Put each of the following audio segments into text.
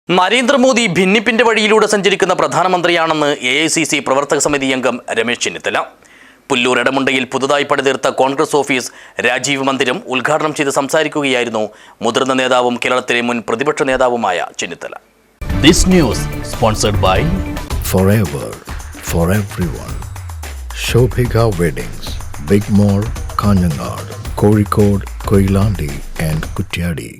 നരേന്ദ്രമോദി ഭിന്നിപ്പിന്റെ വഴിയിലൂടെ സഞ്ചരിക്കുന്ന പ്രധാനമന്ത്രിയാണെന്ന് എഐസിസി പ്രവർത്തക സമിതി അംഗം രമേശ് ചെന്നിത്തല. പുല്ലൂർ എടമുണ്ടയിൽ പുതുതായി പണിതീർത്ത കോൺഗ്രസ് ഓഫീസ് രാജീവ് മന്ദിരം ഉദ്ഘാടനം ചെയ്ത് സംസാരിക്കുകയായിരുന്നു മുതിർന്ന നേതാവും കേരളത്തിലെ മുൻ പ്രതിപക്ഷ നേതാവുമായ Chennithala. This news sponsored by Forever for everyone. Shobhika Weddings, Big Mall, Kanjangad, Kozhikode, Koilandi and Kuttiyadi.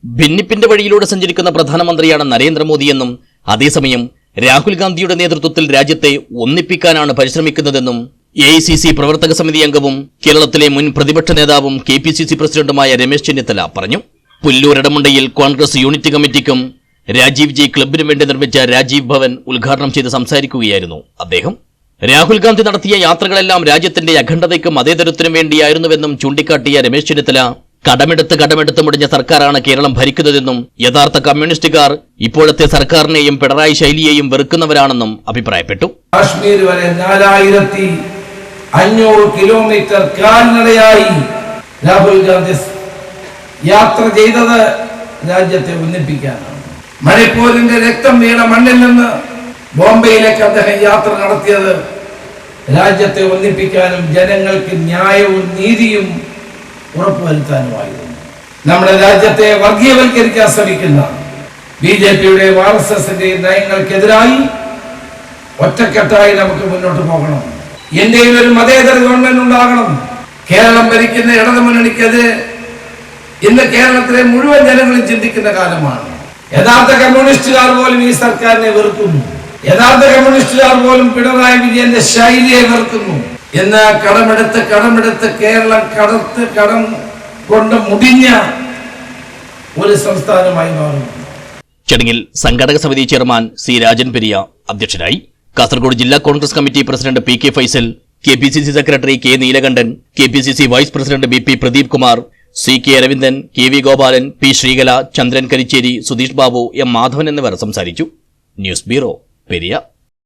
ഭിന്നിപ്പിന്റെ വഴിയിലൂടെ സഞ്ചരിക്കുന്ന പ്രധാനമന്ത്രിയാണ് നരേന്ദ്രമോദിയെന്നും അതേസമയം രാഹുൽ ഗാന്ധിയുടെ നേതൃത്വത്തിൽ രാജ്യത്തെ ഒന്നിപ്പിക്കാനാണ് പരിശ്രമിക്കുന്നതെന്നും എഐസിസി പ്രവർത്തക സമിതി അംഗവും കേരളത്തിലെ മുൻ പ്രതിപക്ഷ നേതാവും കെപിസിസി പ്രസിഡന്റുമായ രമേശ് ചെന്നിത്തല പറഞ്ഞു. പുല്ലൂർ എടമുണ്ടയിൽ കോൺഗ്രസ് യൂണിറ്റ് കമ്മിറ്റിക്കും രാജീവ് ജി ക്ലബിനും വേണ്ടി നിർമ്മിച്ച രാജീവ് ഭവൻ ഉദ്ഘാടനം ചെയ്ത് സംസാരിക്കുകയായിരുന്നു അദ്ദേഹം. രാഹുൽ ഗാന്ധി നടത്തിയ യാത്രകളെല്ലാം രാജ്യത്തിന്റെ അഖണ്ഡതയ്ക്കും മതേതരത്തിനും വേണ്ടിയായിരുന്നുവെന്നും ചൂണ്ടിക്കാട്ടിയ രമേശ് ചെന്നിത്തല കടമെടുത്ത് മുടിഞ്ഞ സർക്കാരാണ് കേരളം ഭരിക്കുന്നതെന്നും യഥാർത്ഥ കമ്മ്യൂണിസ്റ്റുകാർ ഇപ്പോഴത്തെ സർക്കാരിനെയും പിണറായി ശൈലിയെയും വെറുക്കുന്നവരാണെന്നും അഭിപ്രായപ്പെട്ടു. കാശ്മീർ വരെ 4500 കിലോമീറ്റർ കാൽനടയായി രാഹുൽ ഗാന്ധി യാത്ര ചെയ്തത് രാജ്യത്തെ ഒന്നിപ്പിക്കാനാണ്. മണിപ്പൂരിന്റെ രക്തം വീണ മണ്ണിൽ നിന്ന് ബോംബെയിലേക്ക് അദ്ദേഹം യാത്ര നടത്തിയത് രാജ്യത്തെ ഒന്നിപ്പിക്കാനും ജനങ്ങൾക്ക് ന്യായവും നീതിയും ഉറപ്പുവരുത്താനുമായിരുന്നു. നമ്മുടെ രാജ്യത്തെ വർഗീയവൽക്കരിക്കാൻ ശ്രമിക്കുന്ന ബിജെപിയുടെ ആർഎസ്എസിന്റെ നയങ്ങൾക്കെതിരായി ഒറ്റക്കെട്ടായി നമുക്ക് മുന്നോട്ട് പോകണം. ഇന്ത്യയിൽ ഒരു മതേതര ഗവൺമെന്റ് ഉണ്ടാകണം. കേരളം ഭരിക്കുന്ന ഇടതു മുന്നണിക്കെതിരെ ഇന്ന് കേരളത്തിലെ മുഴുവൻ ജനങ്ങളും ചിന്തിക്കുന്ന കാലമാണ്. യഥാർത്ഥ കമ്മ്യൂണിസ്റ്റുകാർ പോലും ഈ സർക്കാരിനെ വെറുക്കുന്നു. യഥാർത്ഥ കമ്മ്യൂണിസ്റ്റുകാർ പോലും പിണറായി വിജയന്റെ ശൈലിയെ വെറുക്കുന്നു. ഇന്ന് കടമെടുത്ത് കേരളം കടം കൊണ്ട് മുടിഞ്ഞ ഒരു സംസ്ഥാനമായി മാറുന്നു. ചടങ്ങിൽ സംഘാടക സമിതി ചെയർമാൻ സി രാജൻ പെരിയ അധ്യക്ഷനായി. കാസർഗോഡ് ജില്ലാ Congress committee president P K Faisal, KPCC secretary K Neelakandan, KPCC vice president B P Pradeep Kumar, C K Aravindan, K V Gopalan, P Sreekala, Chandran Karicheri, Sudheesh Babu, M Madhavan എന്നിവർ സംസാരിച്ചു. News bureau, Periya.